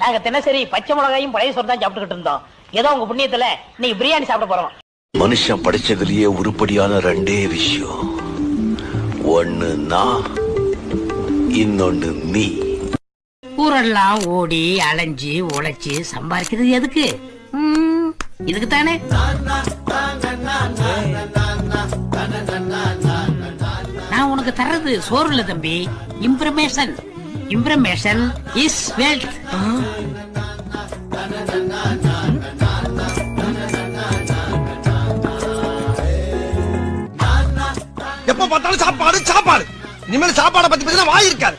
நாங்க தினசரி பச்சை மிளகாயும் பழைய சோறு தான் சாப்பிட்டுக்கிட்டு இருந்தோம். ஏதோ உங்க புண்ணியத்துல இன்னைக்கு பிரியாணி சாப்பிட போறோம். மனுஷன் படிச்சதுலயே உருப்படியான ரெண்டே விஷயம், ஒன்னு நான், இன்னொன்னு நீ. ஊரெல்லாம் ஓடி அலைஞ்சு உழைச்சு சம்பாதிக்கிறது எதுக்கு? இதுக்கு தானே. நான் உனக்கு தர்றது சோறு இல்ல தம்பி, இன்ஃபர்மேஷன். Information is wealth. எப்ப பார்த்தாலும் சாப்பாடு சாப்பாடு. இனிமேல் சாப்பாடை பத்தி பேசினா வாய் இருக்காது.